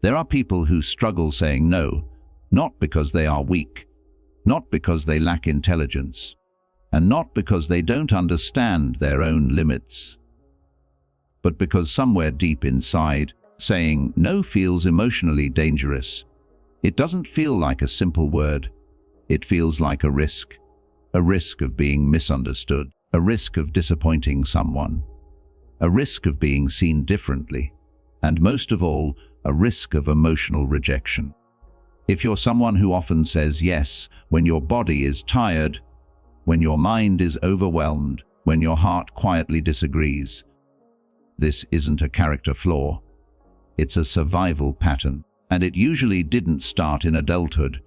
There are people who struggle saying no, not because they are weak, not because they lack intelligence, and not because they don't understand their own limits, but because somewhere deep inside, saying no feels emotionally dangerous. It doesn't feel like a simple word. It feels like a risk of being misunderstood, a risk of disappointing someone, a risk of being seen differently, and most of all, a risk of emotional rejection. If you're someone who often says yes when your body is tired, when your mind is overwhelmed, when your heart quietly disagrees, this isn't a character flaw. It's a survival pattern, and it usually didn't start in adulthood.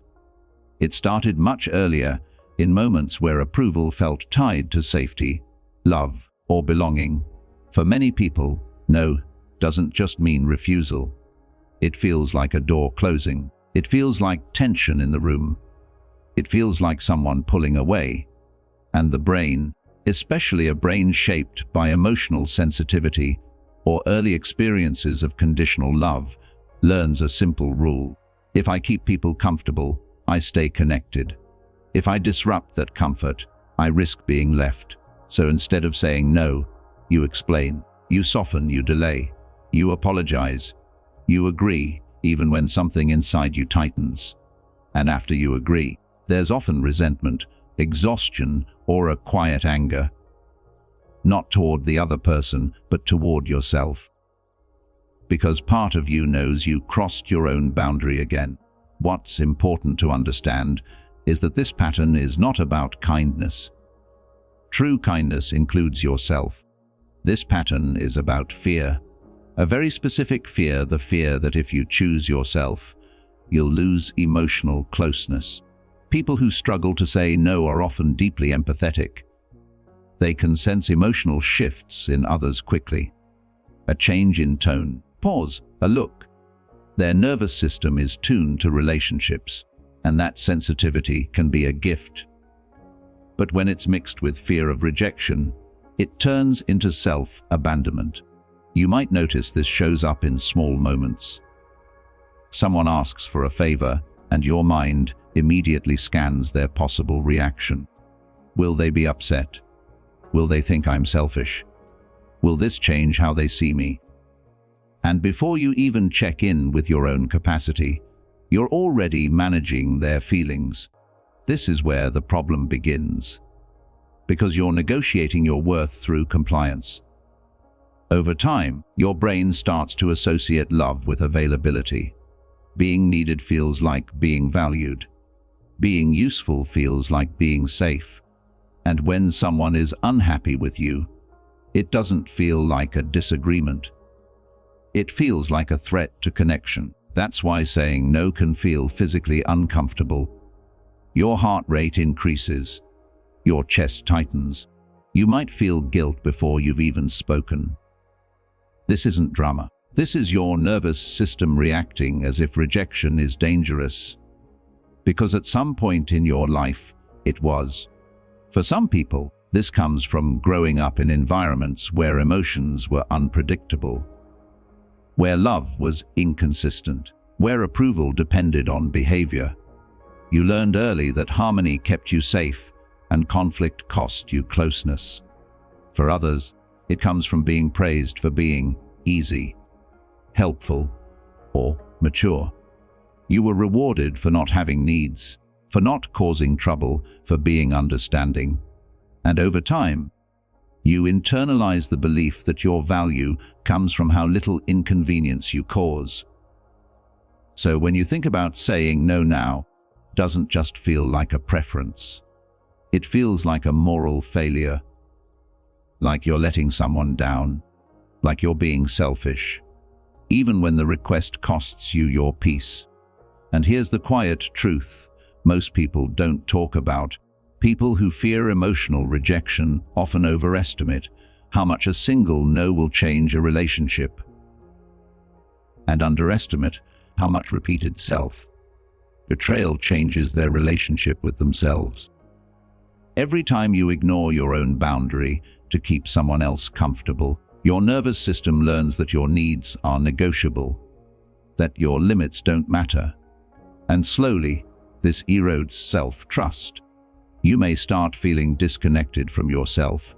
It started much earlier, in moments where approval felt tied to safety, love, or belonging. For many people, no doesn't just mean refusal. It feels like a door closing. It feels like tension in the room. It feels like someone pulling away. And the brain, especially a brain shaped by emotional sensitivity or early experiences of conditional love, learns a simple rule. If I keep people comfortable, I stay connected. If I disrupt that comfort, I risk being left. So instead of saying no, you explain, you soften, you delay, you apologize, you agree, even when something inside you tightens. And after you agree, there's often resentment, exhaustion, or a quiet anger. Not toward the other person, but toward yourself. Because part of you knows you crossed your own boundary again. What's important to understand is that this pattern is not about kindness. True kindness includes yourself. This pattern is about fear. A very specific fear, the fear that if you choose yourself, you'll lose emotional closeness. People who struggle to say no are often deeply empathetic. They can sense emotional shifts in others quickly. A change in tone, pause, a look. Their nervous system is tuned to relationships, and that sensitivity can be a gift. But when it's mixed with fear of rejection, it turns into self-abandonment. You might notice this shows up in small moments. Someone asks for a favor, and your mind immediately scans their possible reaction. Will they be upset? Will they think I'm selfish? Will this change how they see me? And before you even check in with your own capacity, you're already managing their feelings. This is where the problem begins, because you're negotiating your worth through compliance. Over time, your brain starts to associate love with availability. Being needed feels like being valued. Being useful feels like being safe. And when someone is unhappy with you, it doesn't feel like a disagreement. It feels like a threat to connection. That's why saying no can feel physically uncomfortable. Your heart rate increases. Your chest tightens. You might feel guilt before you've even spoken. This isn't drama. This is your nervous system reacting as if rejection is dangerous. Because at some point in your life, it was. For some people, this comes from growing up in environments where emotions were unpredictable, where love was inconsistent, where approval depended on behavior. You learned early that harmony kept you safe and conflict cost you closeness. For others, it comes from being praised for being easy, helpful, or mature. You were rewarded for not having needs, for not causing trouble, for being understanding. And over time, you internalize the belief that your value comes from how little inconvenience you cause. So when you think about saying no now, it doesn't just feel like a preference. It feels like a moral failure, like you're letting someone down, like you're being selfish, even when the request costs you your peace. And here's the quiet truth most people don't talk about. People who fear emotional rejection often overestimate how much a single no will change a relationship, and underestimate how much repeated self-betrayal changes their relationship with themselves. Every time you ignore your own boundary to keep someone else comfortable, your nervous system learns that your needs are negotiable. that your limits don't matter. And slowly, this erodes self-trust. You may start feeling disconnected from yourself.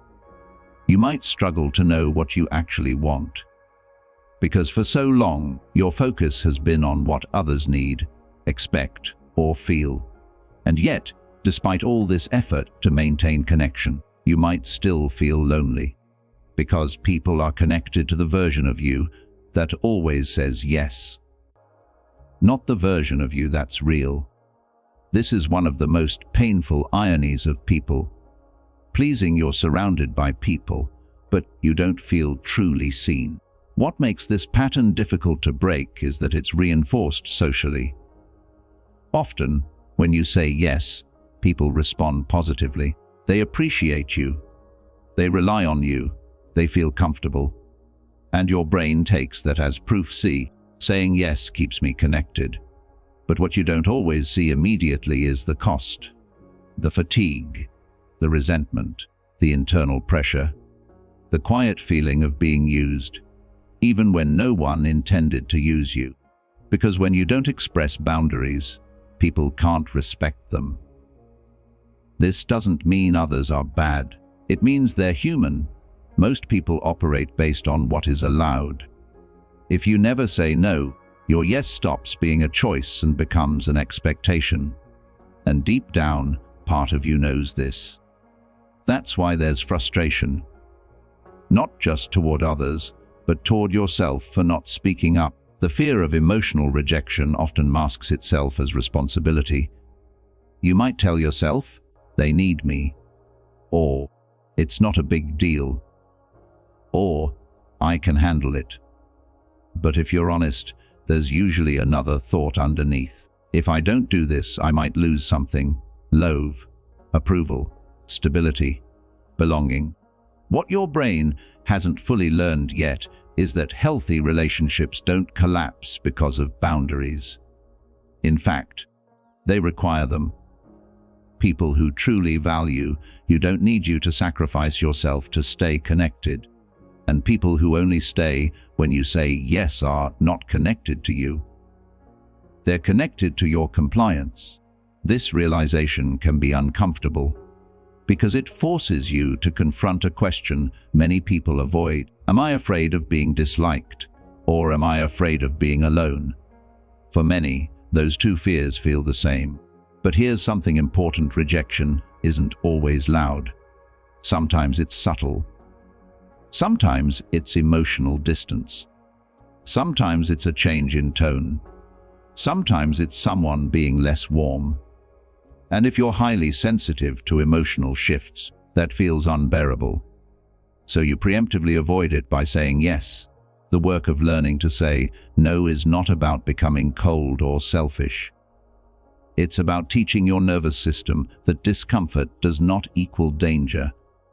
You might struggle to know what you actually want. Because for so long, your focus has been on what others need, expect, or feel. And yet, despite all this effort to maintain connection, you might still feel lonely. Because people are connected to the version of you that always says yes. Not the version of you that's real. This is one of the most painful ironies of people. Pleasing, you're surrounded by people, but you don't feel truly seen. What makes this pattern difficult to break is that it's reinforced socially. Often, when you say yes, people respond positively. They appreciate you. They rely on you. They feel comfortable. And your brain takes that as proof. See, saying yes keeps me connected. But what you don't always see immediately is the cost. The fatigue, the resentment, the internal pressure, the quiet feeling of being used, even when no one intended to use you. Because when you don't express boundaries, people can't respect them. This doesn't mean others are bad. It means they're human. Most people operate based on what is allowed. If you never say no, your yes stops being a choice and becomes an expectation. And deep down, part of you knows this. That's why there's frustration. Not just toward others, but toward yourself for not speaking up. The fear of emotional rejection often masks itself as responsibility. You might tell yourself, "They need me," or "It's not a big deal," or "I can handle it." But if you're honest, there's usually another thought underneath. If I don't do this, I might lose something. Love, approval, stability, belonging. What your brain hasn't fully learned yet is that healthy relationships don't collapse because of boundaries. In fact, they require them. People who truly value you don't need you to sacrifice yourself to stay connected. And people who only stay when you say yes are not connected to you. They're connected to your compliance. This realization can be uncomfortable because it forces you to confront a question many people avoid. Am I afraid of being disliked, or am I afraid of being alone? For many, those two fears feel the same. But here's something important: rejection isn't always loud. Sometimes it's subtle. Sometimes it's emotional distance. Sometimes it's a change in tone. Sometimes it's someone being less warm. And if you're highly sensitive to emotional shifts, that feels unbearable. So you preemptively avoid it by saying yes. The work of learning to say no is not about becoming cold or selfish. It's about teaching your nervous system that discomfort does not equal danger,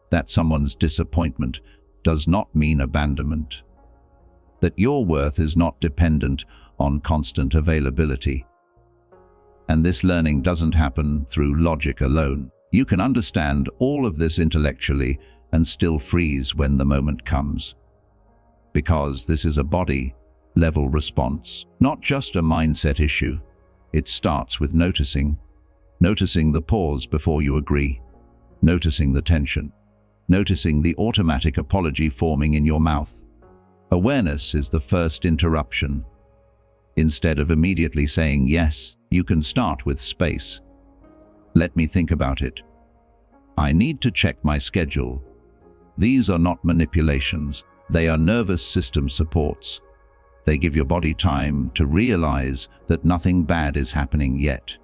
that someone's disappointment does not mean abandonment, that your worth is not dependent on constant availability. And this learning doesn't happen through logic alone. You can understand all of this intellectually and still freeze when the moment comes. Because this is a body-level response, not just a mindset issue. It starts with noticing the pause before you agree, noticing the tension, noticing the automatic apology forming in your mouth. Awareness is the first interruption. Instead of immediately saying yes, you can start with space. Let me think about it. I need to check my schedule. These are not manipulations. They are nervous system supports. They give your body time to realize that nothing bad is happening yet.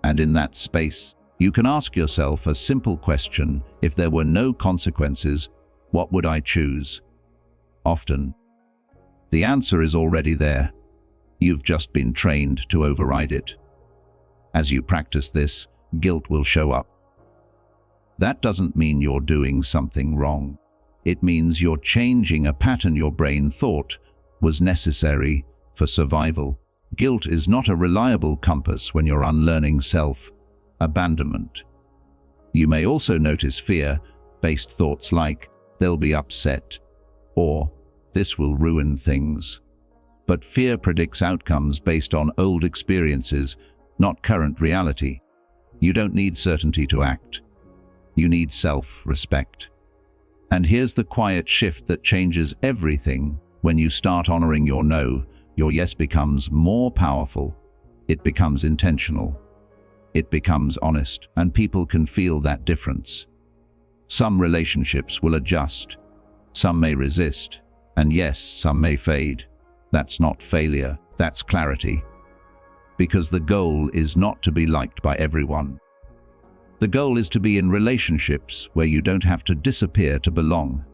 And in that space, you can ask yourself a simple question: if there were no consequences, what would I choose? Often, the answer is already there. You've just been trained to override it. As you practice this, guilt will show up. That doesn't mean you're doing something wrong. It means you're changing a pattern your brain thought was necessary for survival. Guilt is not a reliable compass when you're unlearning self-abandonment. You may also notice fear-based thoughts like, "They'll be upset," or "This will ruin things." But fear predicts outcomes based on old experiences, not current reality. You don't need certainty to act. You need self-respect. And here's the quiet shift that changes everything. When you start honoring your no, your yes becomes more powerful. It becomes intentional. It becomes honest, and people can feel that difference. Some relationships will adjust. Some may resist. And yes, some may fade. That's not failure, that's clarity. Because the goal is not to be liked by everyone. The goal is to be in relationships where you don't have to disappear to belong.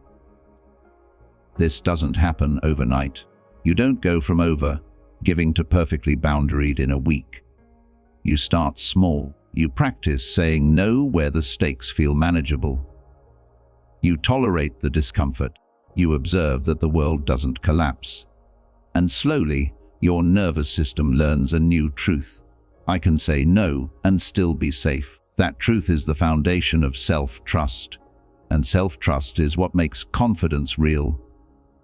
This doesn't happen overnight. You don't go from giving to perfectly boundaried in a week. You start small. You practice saying no where the stakes feel manageable. You tolerate the discomfort. You observe that the world doesn't collapse. And slowly, your nervous system learns a new truth. I can say no and still be safe. That truth is the foundation of self-trust. And self-trust is what makes confidence real.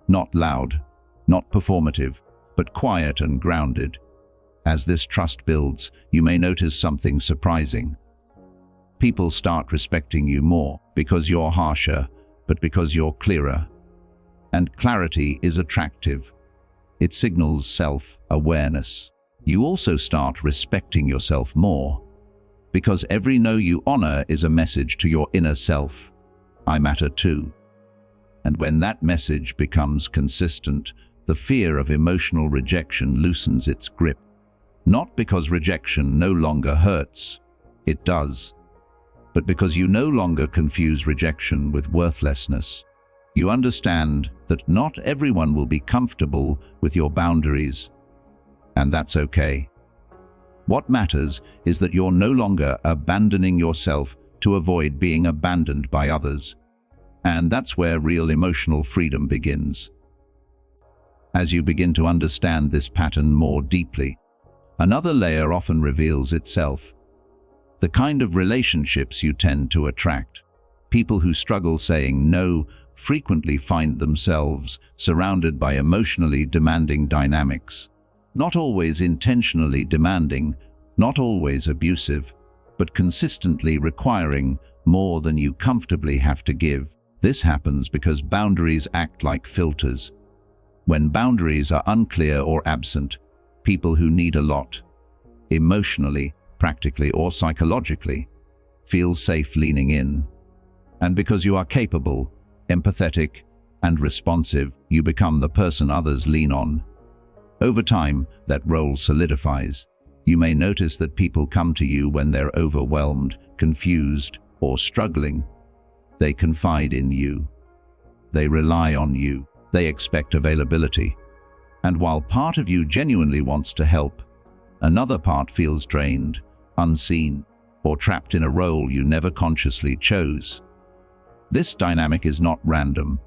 Not loud, not performative, but quiet and grounded. As this trust builds, you may notice something surprising. People start respecting you more because you're harsher, but because you're clearer. And clarity is attractive. It signals self-awareness. You also start respecting yourself more, because every no you honor is a message to your inner self. I matter too. And when that message becomes consistent, the fear of emotional rejection loosens its grip. Not because rejection no longer hurts, it does, but because you no longer confuse rejection with worthlessness. You understand that not everyone will be comfortable with your boundaries, and that's okay. What matters is that you're no longer abandoning yourself to avoid being abandoned by others. And that's where real emotional freedom begins. As you begin to understand this pattern more deeply, another layer often reveals itself. The kind of relationships you tend to attract. People who struggle saying no frequently find themselves surrounded by emotionally demanding dynamics. Not always intentionally demanding, not always abusive, but consistently requiring more than you comfortably have to give. This happens because boundaries act like filters. When boundaries are unclear or absent, people who need a lot, emotionally, practically, or psychologically, feel safe leaning in. And because you are capable, empathetic, and responsive, you become the person others lean on. Over time, that role solidifies. You may notice that people come to you when they're overwhelmed, confused, or struggling. They confide in you. They rely on you. They expect availability. And while part of you genuinely wants to help, another part feels drained, unseen, or trapped in a role you never consciously chose. This dynamic is not random.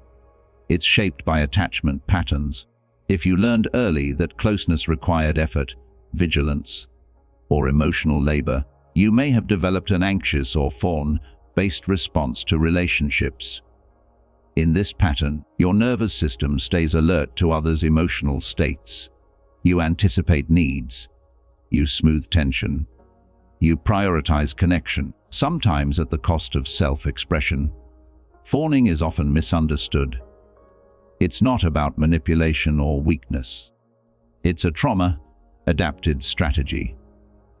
It's shaped by attachment patterns. If you learned early that closeness required effort, vigilance, or emotional labor, you may have developed an anxious or fawn-based response to relationships. In this pattern, your nervous system stays alert to others' emotional states. You anticipate needs. You smooth tension. You prioritize connection, sometimes at the cost of self-expression. Fawning is often misunderstood. It's not about manipulation or weakness. It's a trauma-adapted strategy.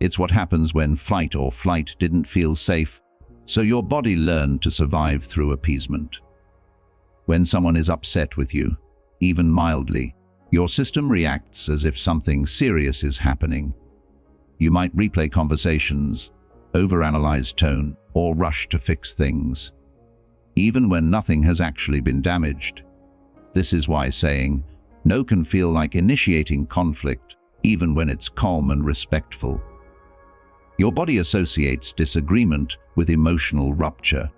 It's what happens when fight or flight didn't feel safe, so your body learned to survive through appeasement. When someone is upset with you, even mildly, your system reacts as if something serious is happening. You might replay conversations, overanalyze tone, or rush to fix things, even when nothing has actually been damaged. This is why saying no can feel like initiating conflict, even when it's calm and respectful. Your body associates disagreement with emotional rupture,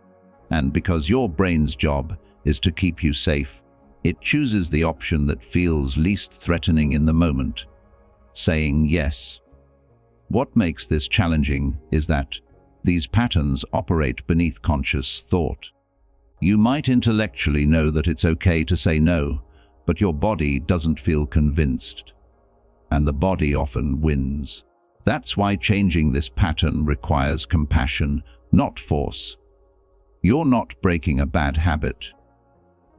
and because your brain's job is to keep you safe, it chooses the option that feels least threatening in the moment, saying yes. What makes this challenging is that these patterns operate beneath conscious thought. You might intellectually know that it's okay to say no, but your body doesn't feel convinced. and the body often wins. That's why changing this pattern requires compassion, not force. You're not breaking a bad habit.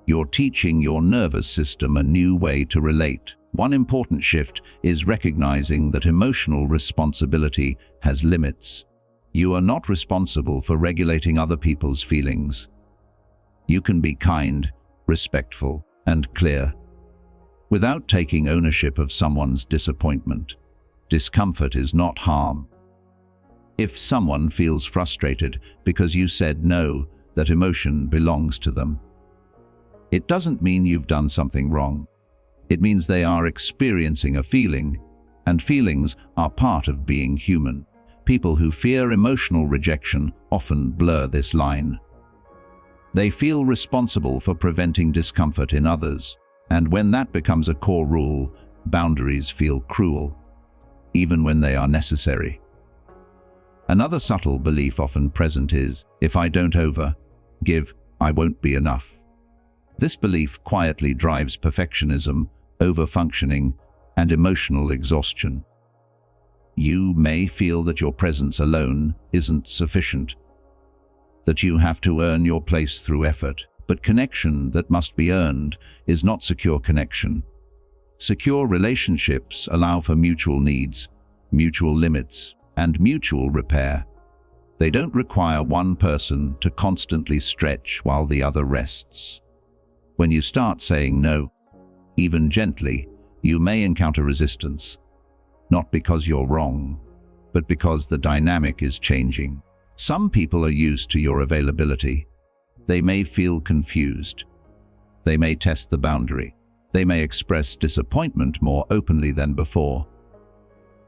You're teaching your nervous system a new way to relate. One important shift is recognizing that emotional responsibility has limits. You are not responsible for regulating other people's feelings. You can be kind, respectful, and clear, without taking ownership of someone's disappointment. Discomfort is not harm. If someone feels frustrated because you said no, that emotion belongs to them. It doesn't mean you've done something wrong. It means they are experiencing a feeling, and feelings are part of being human. People who fear emotional rejection often blur this line. They feel responsible for preventing discomfort in others, and when that becomes a core rule, boundaries feel cruel, even when they are necessary. Another subtle belief often present is, if I don't give, I won't be enough. This belief quietly drives perfectionism, overfunctioning, and emotional exhaustion. You may feel that your presence alone isn't sufficient, that you have to earn your place through effort, but connection that must be earned is not secure connection. Secure relationships allow for mutual needs, mutual limits, and mutual repair. They don't require one person to constantly stretch while the other rests. When you start saying no, even gently, you may encounter resistance, not because you're wrong, but because the dynamic is changing. Some people are used to your availability. They may feel confused. They may test the boundary. They may express disappointment more openly than before.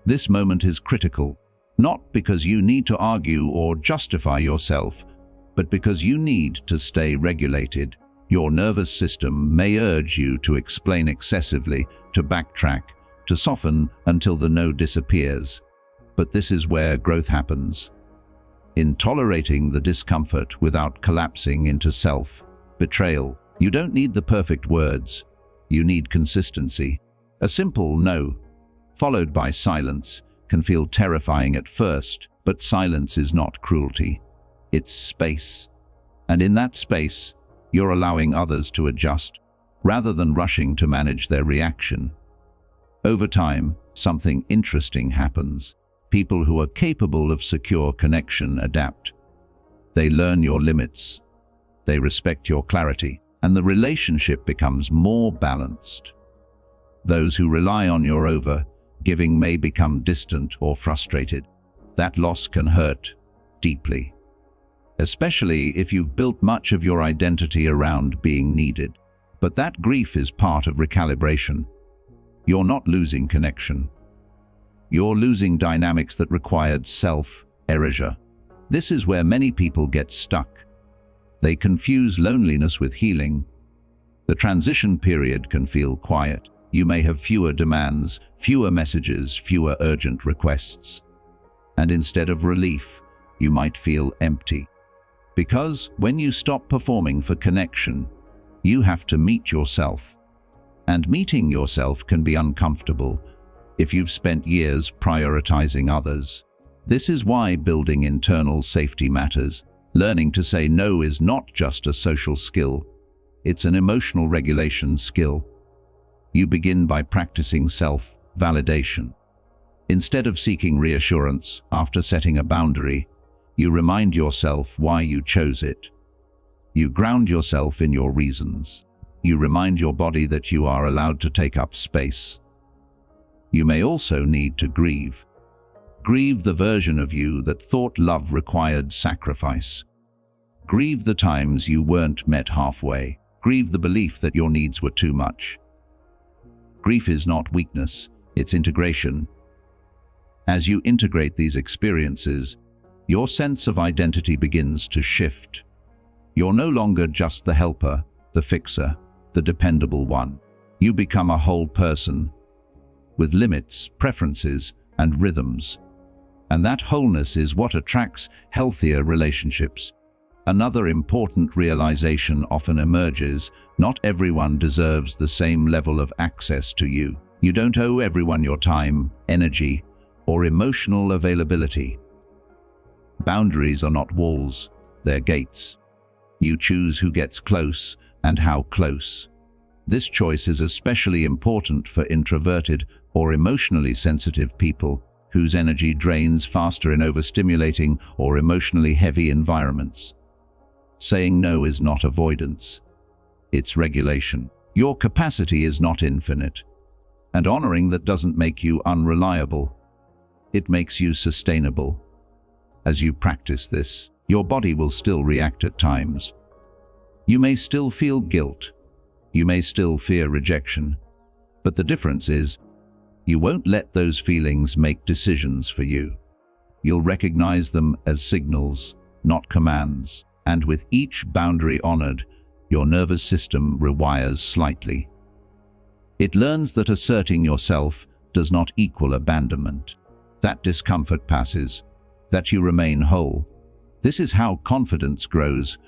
This moment is critical, not because you need to argue or justify yourself, but because you need to stay regulated. Your nervous system may urge you to explain excessively, to backtrack, to soften until the no disappears. But this is where growth happens. In tolerating the discomfort without collapsing into self-betrayal. You don't need the perfect words. You need consistency. A simple no, followed by silence, can feel terrifying at first, but silence is not cruelty. It's space. And in that space, you're allowing others to adjust, rather than rushing to manage their reaction. Over time, something interesting happens. People who are capable of secure connection adapt. They learn your limits. They respect your clarity, and the relationship becomes more balanced. Those who rely on your over-giving may become distant or frustrated. That loss can hurt deeply, especially if you've built much of your identity around being needed. But that grief is part of recalibration. You're not losing connection. You're losing dynamics that required self-erasure. This is where many people get stuck. They confuse loneliness with healing. The transition period can feel quiet. You may have fewer demands, fewer messages, fewer urgent requests. And instead of relief, you might feel empty. Because when you stop performing for connection, you have to meet yourself. And meeting yourself can be uncomfortable if you've spent years prioritizing others. This is why building internal safety matters. Learning to say no is not just a social skill, it's an emotional regulation skill. You begin by practicing self-validation. Instead of seeking reassurance after setting a boundary, you remind yourself why you chose it. You ground yourself in your reasons. You remind your body that you are allowed to take up space. You may also need to grieve. Grieve the version of you that thought love required sacrifice. Grieve the times you weren't met halfway. Grieve the belief that your needs were too much. Grief is not weakness, it's integration. As you integrate these experiences, your sense of identity begins to shift. You're no longer just the helper, the fixer, the dependable one. You become a whole person, with limits, preferences, and rhythms. And that wholeness is what attracts healthier relationships. Another important realization often emerges: not everyone deserves the same level of access to you. You don't owe everyone your time, energy, or emotional availability. Boundaries are not walls, they're gates. You choose who gets close and how close. This choice is especially important for introverted or emotionally sensitive people whose energy drains faster in overstimulating or emotionally heavy environments. Saying no is not avoidance. It's regulation. Your capacity is not infinite. And honoring that doesn't make you unreliable. It makes you sustainable. As you practice this, your body will still react at times. You may still feel guilt. You may still fear rejection. But the difference is, you won't let those feelings make decisions for you. You'll recognize them as signals, not commands. And with each boundary honored, your nervous system rewires slightly. It learns that asserting yourself does not equal abandonment. That discomfort passes, that you remain whole. This is how confidence grows,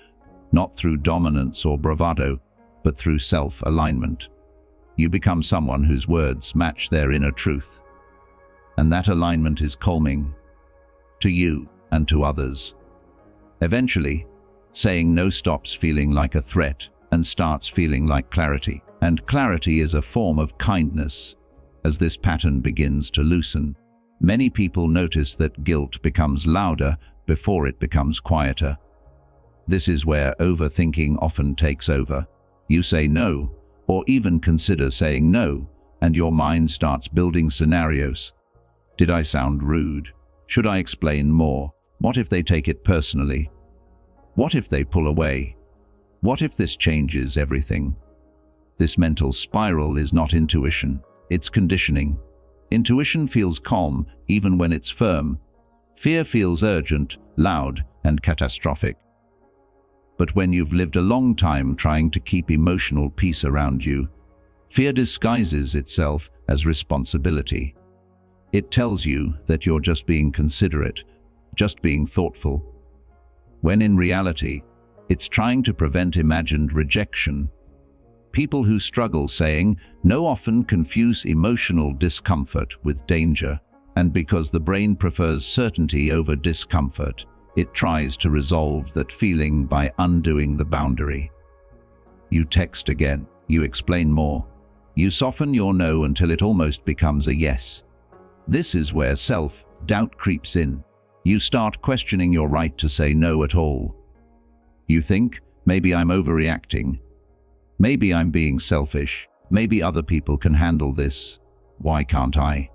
not through dominance or bravado, but through self-alignment. You become someone whose words match their inner truth. And that alignment is calming to you and to others. Eventually, saying no stops feeling like a threat and starts feeling like clarity. And clarity is a form of kindness. As this pattern begins to loosen, many people notice that guilt becomes louder before it becomes quieter. This is where overthinking often takes over. You say no, or even consider saying no, and your mind starts building scenarios. Did I sound rude? Should I explain more? What if they take it personally? What if they pull away? What if this changes everything? This mental spiral is not intuition, it's conditioning. Intuition feels calm even when it's firm. Fear feels urgent, loud, and catastrophic. But when you've lived a long time trying to keep emotional peace around you, fear disguises itself as responsibility. It tells you that you're just being considerate, just being thoughtful, when in reality, it's trying to prevent imagined rejection. People who struggle saying no often confuse emotional discomfort with danger, and because the brain prefers certainty over discomfort, it tries to resolve that feeling by undoing the boundary. You text again, you explain more, you soften your no until it almost becomes a yes. This is where self-doubt creeps in. You start questioning your right to say no at all. You think, maybe I'm overreacting. Maybe I'm being selfish. Maybe other people can handle this. Why can't I?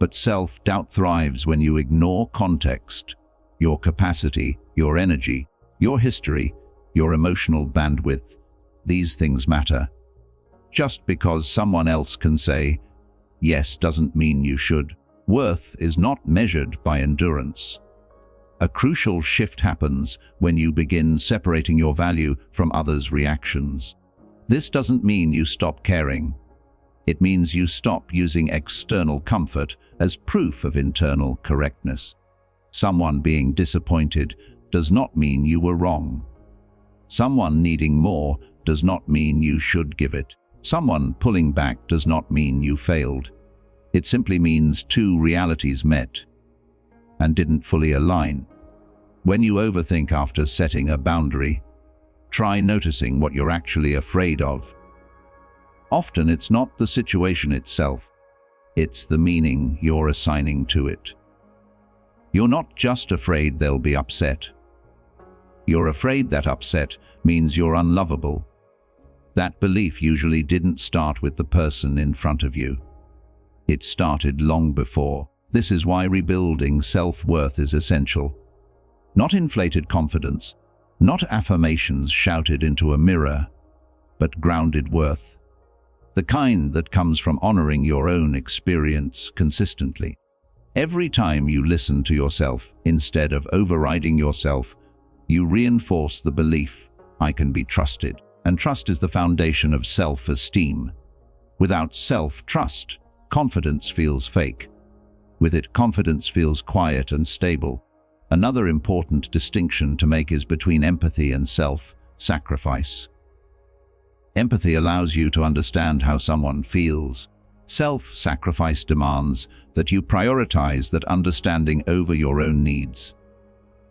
But self-doubt thrives when you ignore context, your capacity, your energy, your history, your emotional bandwidth. These things matter. Just because someone else can say yes doesn't mean you should. Worth is not measured by endurance. A crucial shift happens when you begin separating your value from others' reactions. This doesn't mean you stop caring. It means you stop using external comfort as proof of internal correctness. Someone being disappointed does not mean you were wrong. Someone needing more does not mean you should give it. Someone pulling back does not mean you failed. It simply means two realities met and didn't fully align. When you overthink after setting a boundary, try noticing what you're actually afraid of. Often it's not the situation itself, it's the meaning you're assigning to it. You're not just afraid they'll be upset. You're afraid that upset means you're unlovable. That belief usually didn't start with the person in front of you. It started long before. This is why rebuilding self-worth is essential. Not inflated confidence, not affirmations shouted into a mirror, but grounded worth. The kind that comes from honoring your own experience consistently. Every time you listen to yourself instead of overriding yourself, you reinforce the belief, I can be trusted. And trust is the foundation of self-esteem. Without self-trust, confidence feels fake. With it, confidence feels quiet and stable. Another important distinction to make is between empathy and self-sacrifice. Empathy allows you to understand how someone feels. Self-sacrifice demands that you prioritize that understanding over your own needs.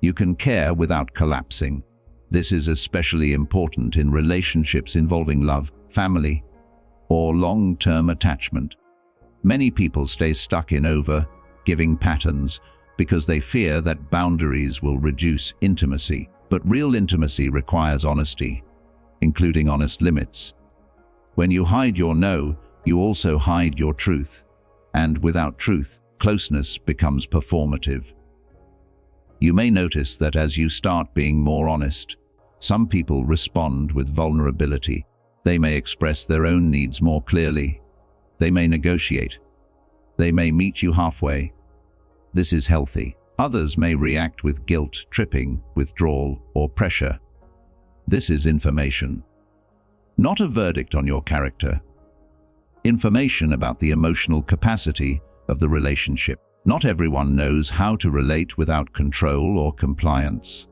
You can care without collapsing. This is especially important in relationships involving love, family, or long-term attachment. Many people stay stuck in over-giving patterns because they fear that boundaries will reduce intimacy. But real intimacy requires honesty, including honest limits. When you hide your no, you also hide your truth. And without truth, closeness becomes performative. You may notice that as you start being more honest, some people respond with vulnerability. They may express their own needs more clearly. They may negotiate. They may meet you halfway. This is healthy. Others may react with guilt, tripping, withdrawal, or pressure. This is information. Not a verdict on your character. Information about the emotional capacity of the relationship. Not everyone knows how to relate without control or compliance.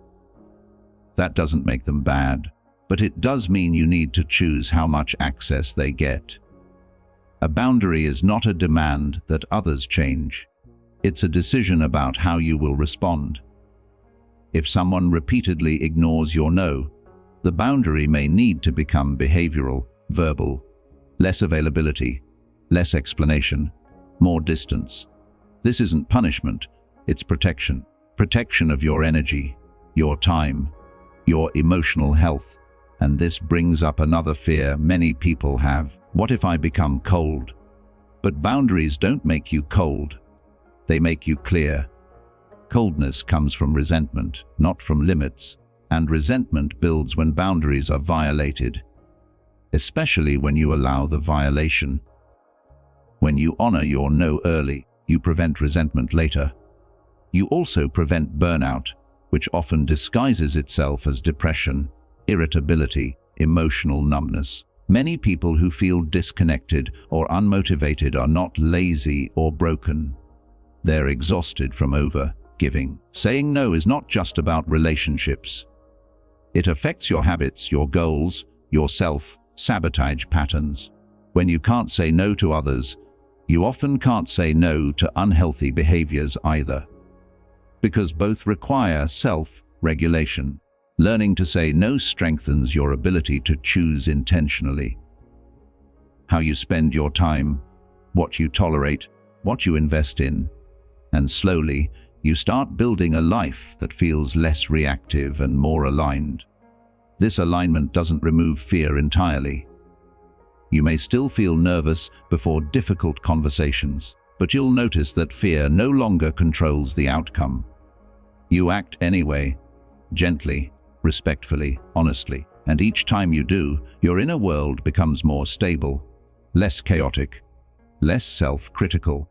That doesn't make them bad, but it does mean you need to choose how much access they get. A boundary is not a demand that others change. It's a decision about how you will respond. If someone repeatedly ignores your no, the boundary may need to become behavioral, verbal, less availability, less explanation, more distance. This isn't punishment, it's protection. Protection of your energy, your time, your emotional health. And this brings up another fear many people have. What if I become cold? But boundaries don't make you cold. They make you clear. Coldness comes from resentment, not from limits. And resentment builds when boundaries are violated, especially when you allow the violation. When you honor your no early, you prevent resentment later. You also prevent burnout, which often disguises itself as depression, irritability, emotional numbness. Many people who feel disconnected or unmotivated are not lazy or broken. They're exhausted from over-giving. Saying no is not just about relationships. It affects your habits, your goals, your self-sabotage patterns. When you can't say no to others, you often can't say no to unhealthy behaviors either. Because both require self-regulation. Learning to say no strengthens your ability to choose intentionally. How you spend your time, what you tolerate, what you invest in, and slowly you start building a life that feels less reactive and more aligned. This alignment doesn't remove fear entirely. You may still feel nervous before difficult conversations, but you'll notice that fear no longer controls the outcome. You act anyway, gently, respectfully, honestly, and each time you do, your inner world becomes more stable, less chaotic, less self-critical.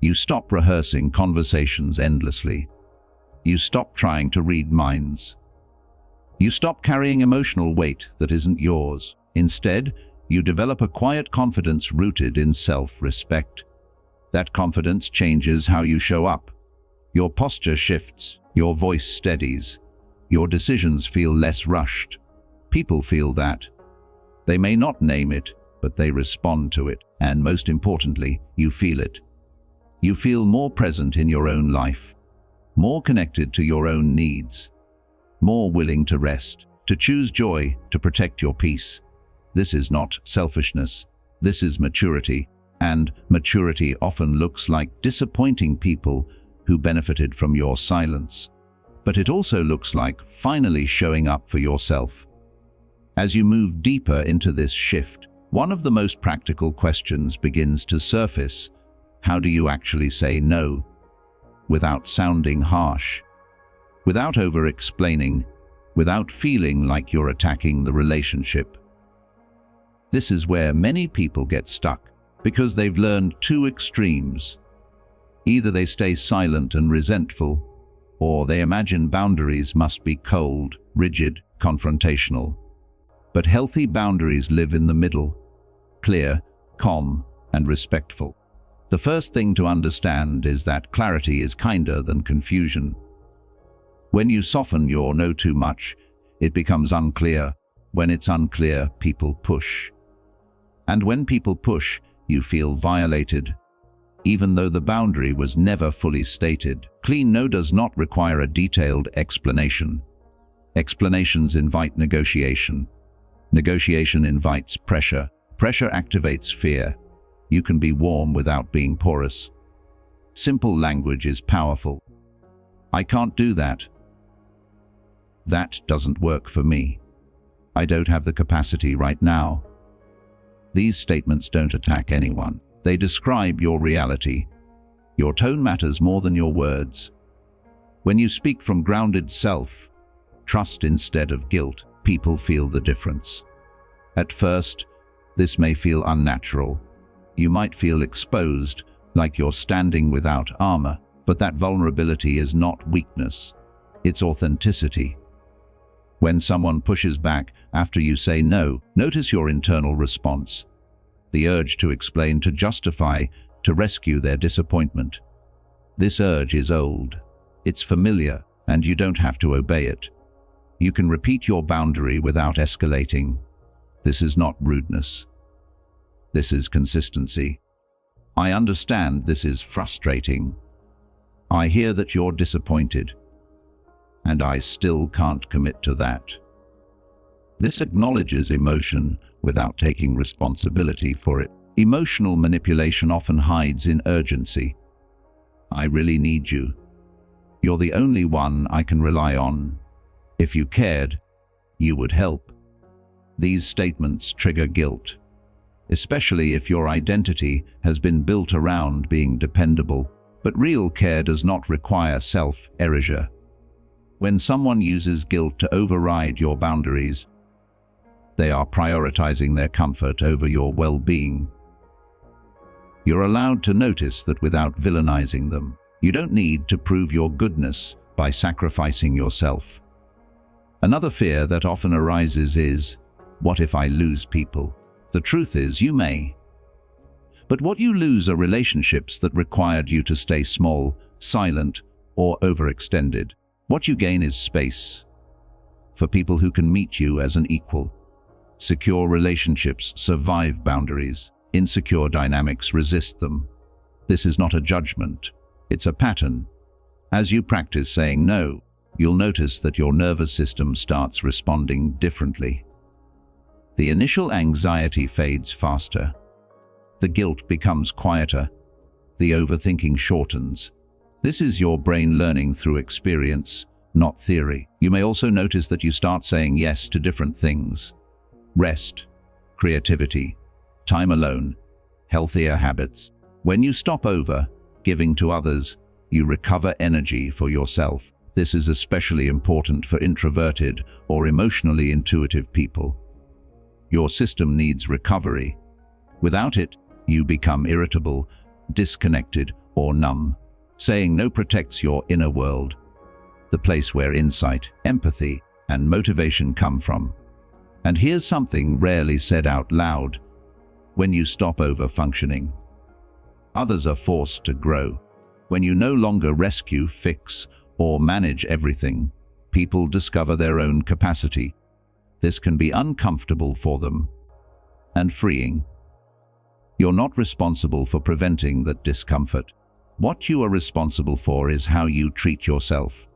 You stop rehearsing conversations endlessly. You stop trying to read minds. You stop carrying emotional weight that isn't yours. Instead, you develop a quiet confidence rooted in self-respect. That confidence changes how you show up. Your posture shifts, your voice steadies, your decisions feel less rushed. People feel that. They may not name it, but they respond to it. And most importantly, you feel it. You feel more present in your own life, more connected to your own needs, more willing to rest, to choose joy, to protect your peace. This is not selfishness. This is maturity. And maturity often looks like disappointing people who benefited from your silence. But it also looks like finally showing up for yourself. As you move deeper into this shift, one of the most practical questions begins to surface. How do you actually say no, without sounding harsh, without over-explaining, without feeling like you're attacking the relationship? This is where many people get stuck, because they've learned two extremes. Either they stay silent and resentful, or they imagine boundaries must be cold, rigid, confrontational. But healthy boundaries live in the middle, clear, calm, and respectful. The first thing to understand is that clarity is kinder than confusion. When you soften your no too much, it becomes unclear. When it's unclear, people push. And when people push, You feel violated, even though the boundary was never fully stated. Clean no does not require a detailed explanation. Explanations invite negotiation. Negotiation invites pressure. Pressure activates fear. You can be warm without being porous. Simple language is powerful. I can't do that. That doesn't work for me. I don't have the capacity right now. These statements don't attack anyone. They describe your reality. Your tone matters more than your words. When you speak from grounded self, trust instead of guilt, people feel the difference. At first, this may feel unnatural. You might feel exposed, like you're standing without armor, but that vulnerability is not weakness. It's authenticity. When someone pushes back after you say no, notice your internal response. The urge to explain, to justify, to rescue their disappointment. This urge is old. It's familiar, and you don't have to obey it. You can repeat your boundary without escalating. This is not rudeness. This is consistency. I understand this is frustrating. I hear that you're disappointed, and I still can't commit to that. This acknowledges emotion without taking responsibility for it. Emotional manipulation often hides in urgency. I really need you. You're the only one I can rely on. If you cared, you would help. These statements trigger guilt, especially if your identity has been built around being dependable. But real care does not require self-erasure. When someone uses guilt to override your boundaries, they are prioritizing their comfort over your well-being. You're allowed to notice that without villainizing them. You don't need to prove your goodness by sacrificing yourself. Another fear that often arises is, what if I lose people? The truth is, you may. But what you lose are relationships that required you to stay small, silent, or overextended. What you gain is space for people who can meet you as an equal. Secure relationships survive boundaries. Insecure dynamics resist them. This is not a judgment. It's a pattern. As you practice saying no, you'll notice that your nervous system starts responding differently. The initial anxiety fades faster. The guilt becomes quieter. The overthinking shortens. This is your brain learning through experience, not theory. You may also notice that you start saying yes to different things. Rest, creativity, time alone, healthier habits. When you stop over giving to others, you recover energy for yourself. This is especially important for introverted or emotionally intuitive people. Your system needs recovery. Without it, you become irritable, disconnected, or numb. Saying no protects your inner world, the place where insight, empathy, and motivation come from. And here's something rarely said out loud. When you stop over-functioning, others are forced to grow. When you no longer rescue, fix, or manage everything, people discover their own capacity. This can be uncomfortable for them and freeing. You're not responsible for preventing that discomfort. What you are responsible for is how you treat yourself.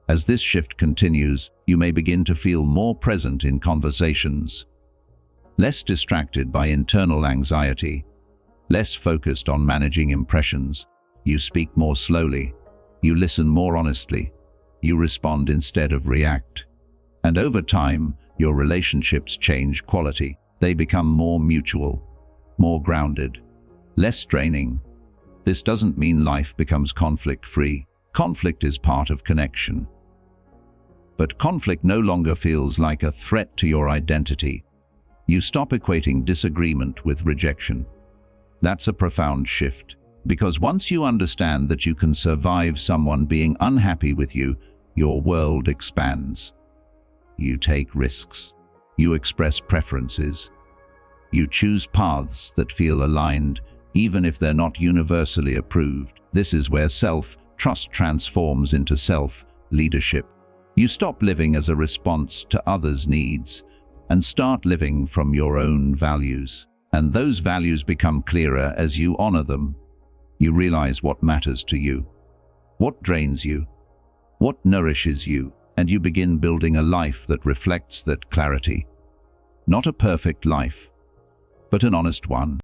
As this shift continues, you may begin to feel more present in conversations, less distracted by internal anxiety, less focused on managing impressions. You speak more slowly. You listen more honestly. You respond instead of react. And over time, your relationships change quality. They become more mutual, more grounded, less draining. This doesn't mean life becomes conflict-free. Conflict is part of connection. But conflict no longer feels like a threat to your identity. You stop equating disagreement with rejection. That's a profound shift, because once you understand that you can survive someone being unhappy with you, your world expands. You take risks. You express preferences. You choose paths that feel aligned, even if they're not universally approved. This is where self-trust transforms into self-leadership. You stop living as a response to others' needs and start living from your own values. And those values become clearer as you honor them. You realize what matters to you, what drains you, what nourishes you, and you begin building a life that reflects that clarity. Not a perfect life, but an honest one.